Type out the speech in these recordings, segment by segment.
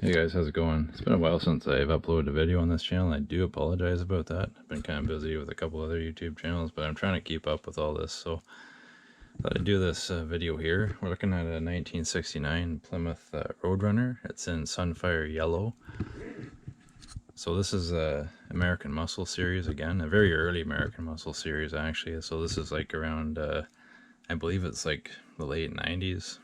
Hey guys, how's it going? It's been a while since I've uploaded a video on this channel. I do apologize about that. I've been kind of busy with a couple other YouTube channels, but I'm trying to keep up with all this, so I thought I'd do this video here. We're looking at a 1969 Plymouth Roadrunner. It's in Sunfire Yellow. So this is a American Muscle series again, a very early American Muscle series actually. So this is like around, I believe it's like the late 90s,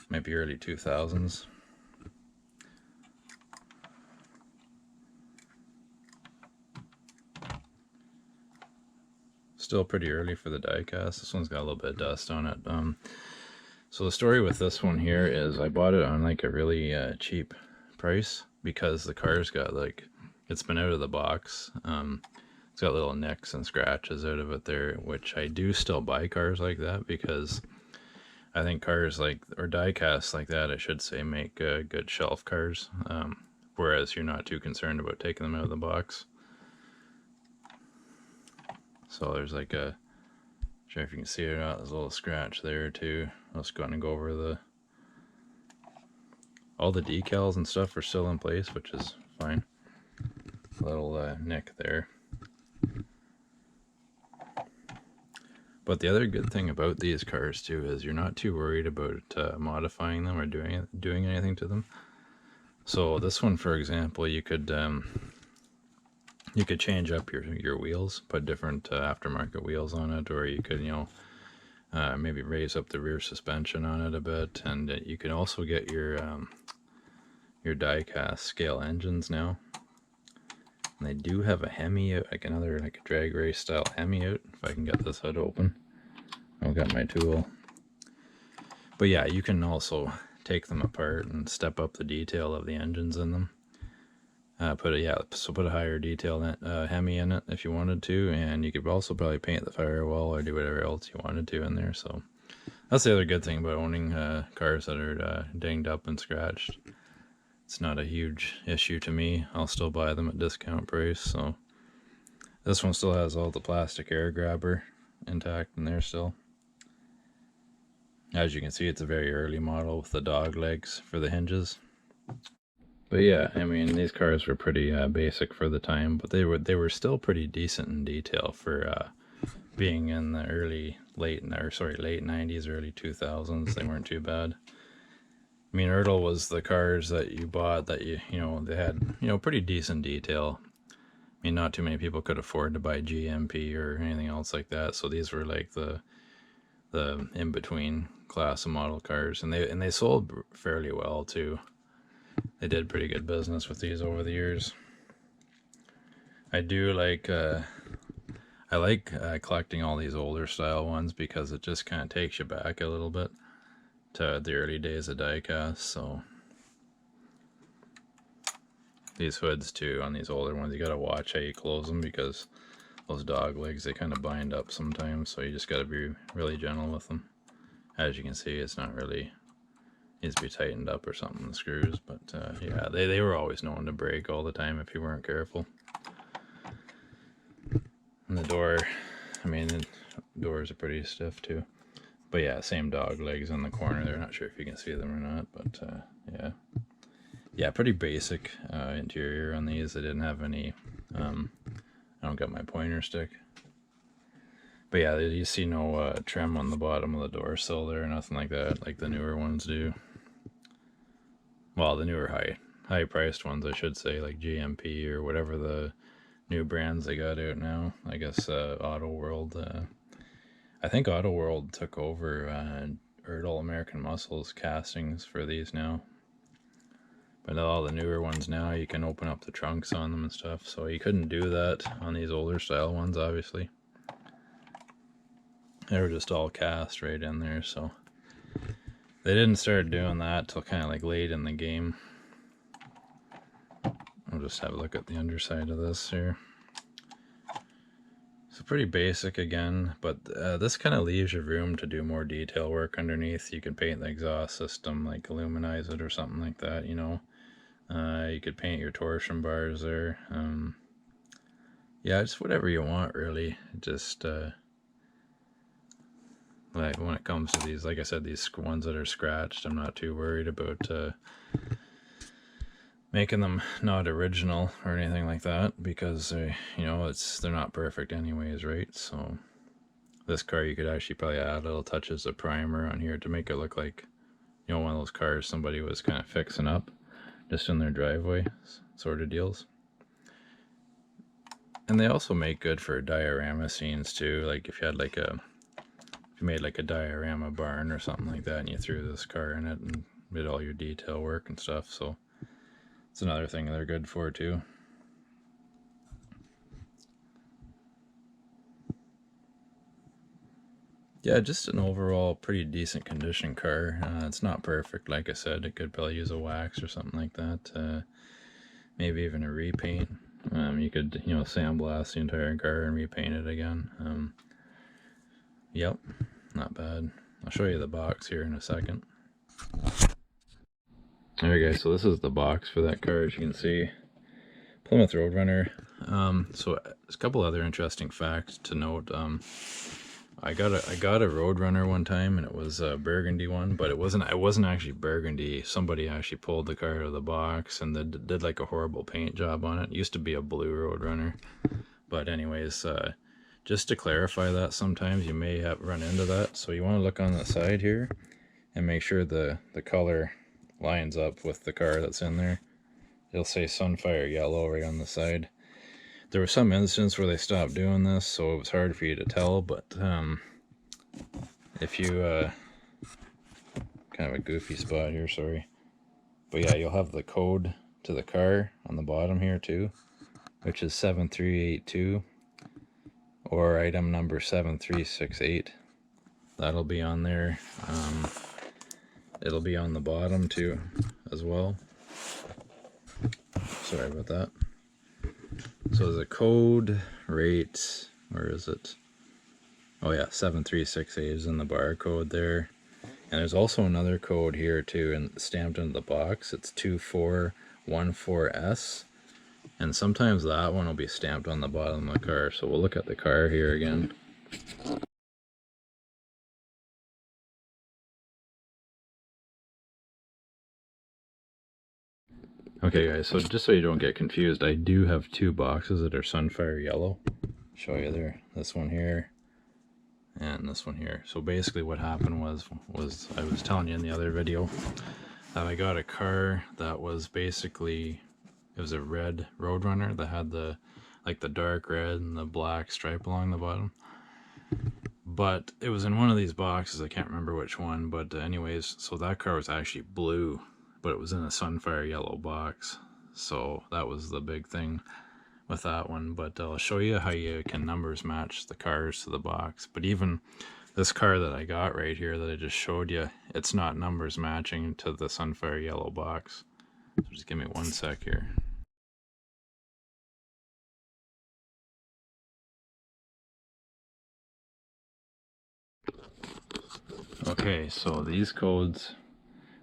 might be early 2000s. Still pretty early for the diecast. This one's got a little bit of dust on it. So the story with this one here is I bought it on like a really cheap price because the car's got like, it's been out of the box. It's got little nicks and scratches out of it there, which I do still buy cars like that because I think cars like, or diecasts like that, I should say, make good shelf cars. Whereas you're not too concerned about taking them out of the box. So there's like a, I'm not sure if you can see it or not, there's a little scratch there too. I'll just go ahead and go over all the decals and stuff are still in place, which is fine. A little nick there. But the other good thing about these cars too is you're not too worried about modifying them or doing anything to them. So this one, for example, you could change up your wheels, put different aftermarket wheels on it, or you could, maybe raise up the rear suspension on it a bit, and you can also get your diecast scale engines now. And they do have a Hemi out, like a drag race style Hemi out. If I can get this hood open, I've got my tool. But yeah, you can also take them apart and step up the detail of the engines in them. Put a higher detail Hemi in it if you wanted to, and you could also probably paint the firewall or do whatever else you wanted to in there. So that's the other good thing about owning cars that are dinged up and scratched. It's not a huge issue to me. I'll still buy them at discount price. So this one still has all the plastic air grabber intact in there still. As you can see, it's a very early model with the dog legs for the hinges. But yeah, I mean, these cars were pretty basic for the time, but they were still pretty decent in detail for being in the late 90s, early 2000s. They weren't too bad. I mean, Ertl was the cars that you bought that they had, pretty decent detail. I mean, not too many people could afford to buy GMP or anything else like that, so these were like the in-between class of model cars, and they sold fairly well too. They did pretty good business with these over the years. I do like collecting all these older style ones because it just kind of takes you back a little bit to the early days of diecast. So these hoods too on these older ones, you gotta watch how you close them because those dog legs, they kind of bind up sometimes, so you just gotta be really gentle with them. As you can see, it's not really, needs to be tightened up or something, the screws, but yeah, they were always known to break all the time if you weren't careful. And the door, I mean, the doors are pretty stiff too. But yeah, same dog legs in the corner there. Not sure if you can see them or not, but yeah, pretty basic interior on these. They didn't have any, I don't got my pointer stick. But yeah, you see no trim on the bottom of the door sill there, nothing like that, like the newer ones do. Well, the newer high-priced ones, I should say, like GMP or whatever the new brands they got out now. I guess Auto World. I think Auto World took over Ertl American Muscle's castings for these now. But all the newer ones now, you can open up the trunks on them and stuff. So you couldn't do that on these older style ones, obviously. They were just all cast right in there, so they didn't start doing that till kind of like late in the game. I'll just have a look at the underside of this here. So pretty basic again, but this kind of leaves you room to do more detail work underneath. You can paint the exhaust system, like illuminize it or something like that, you could paint your torsion bars there. Yeah, just whatever you want, really. Just like when it comes to these, like I said, these ones that are scratched, I'm not too worried about making them not original or anything like that, because you know, they're not perfect anyways, right? So this car, you could actually probably add little touches of primer on here to make it look like, you know, one of those cars somebody was kind of fixing up just in their driveway sort of deals. And they also make good for diorama scenes too. Like if you had like if you made like a diorama barn or something like that and you threw this car in it and did all your detail work and stuff. So it's another thing they're good for too. Yeah, just an overall pretty decent condition car. It's not perfect, like I said. It could probably use a wax or something like that. Maybe even a repaint. You could, you know, sandblast the entire car and repaint it again. Yep, not bad. I'll show you the box here in a second. Alright guys, so this is the box for that car, as you can see. Plymouth Roadrunner. So there's a couple other interesting facts to note. I got a Roadrunner one time, and it was a burgundy one, but it wasn't actually burgundy. Somebody actually pulled the car out of the box and did like a horrible paint job on it. It used to be a blue Roadrunner. But anyways, just to clarify that, sometimes you may have run into that. So you want to look on the side here and make sure the color lines up with the car that's in there. It'll say Sunfire Yellow right on the side. There was some instance where they stopped doing this, so it was hard for you to tell, but if you kind of a goofy spot here, sorry, but yeah, you'll have the code to the car on the bottom here too, which is 7382 or item number 7368. That'll be on there. It'll be on the bottom too as well. Sorry about that. So the code rate, where is it? Oh yeah, 7368 is in the barcode there. And there's also another code here too, and stamped into the box. It's 2414S. And sometimes that one will be stamped on the bottom of the car. So we'll look at the car here again. Okay guys, so just so you don't get confused, I do have two boxes that are Sunfire Yellow. Show you there, this one here and this one here. So basically what happened was I was telling you in the other video that I got a car that was basically, it was a red Roadrunner that had the dark red and the black stripe along the bottom. But it was in one of these boxes, I can't remember which one, but anyways, so that car was actually blue, but it was in a Sunfire Yellow box. So that was the big thing with that one. But I'll show you how you can numbers match the cars to the box. But even this car that I got right here that I just showed you, it's not numbers matching to the Sunfire Yellow box. So just give me one sec here. Okay, so these codes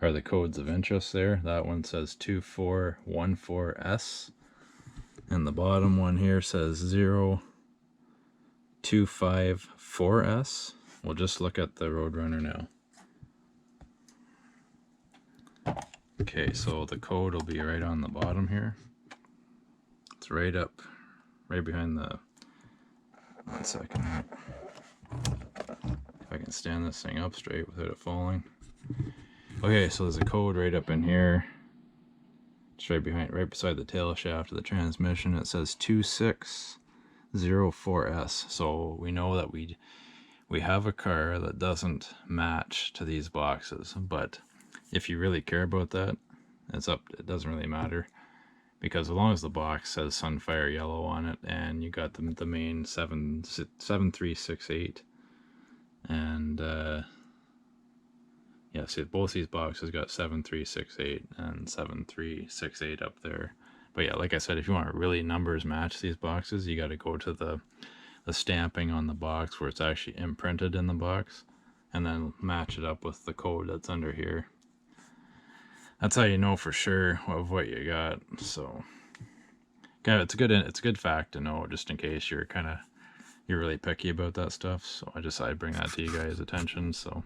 are the codes of interest there. That one says 2414S. And the bottom one here says 0254S. We'll just look at the Roadrunner now. Okay, so the code will be right on the bottom here. It's right up, right behind the, one second here. If I can stand this thing up straight without it falling. Okay, so there's a code right up in here. It's right behind, right beside the tail shaft of the transmission. It says 2604S. So we know that we have a car that doesn't match to these boxes. But if you really care about that, it doesn't really matter. Because as long as the box says Sunfire Yellow on it and you got the main 7368 and yeah, see, both these boxes got 7368 and 7368 up there. But yeah, like I said, if you want to really numbers match these boxes, you got to go to the stamping on the box where it's actually imprinted in the box, and then match it up with the code that's under here. That's how you know for sure of what you got. So, yeah, it's a good fact to know, just in case you're really picky about that stuff. So I bring that to you guys' attention. So.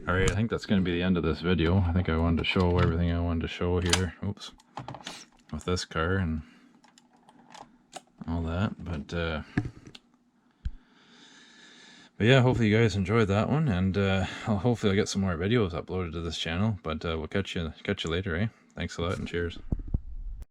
Alright, I think that's going to be the end of this video. I think I wanted to show everything I wanted to show here. Oops. With this car and all that. But yeah, hopefully you guys enjoyed that one, and hopefully I'll get some more videos uploaded to this channel. But we'll catch you later, eh? Thanks a lot, and cheers.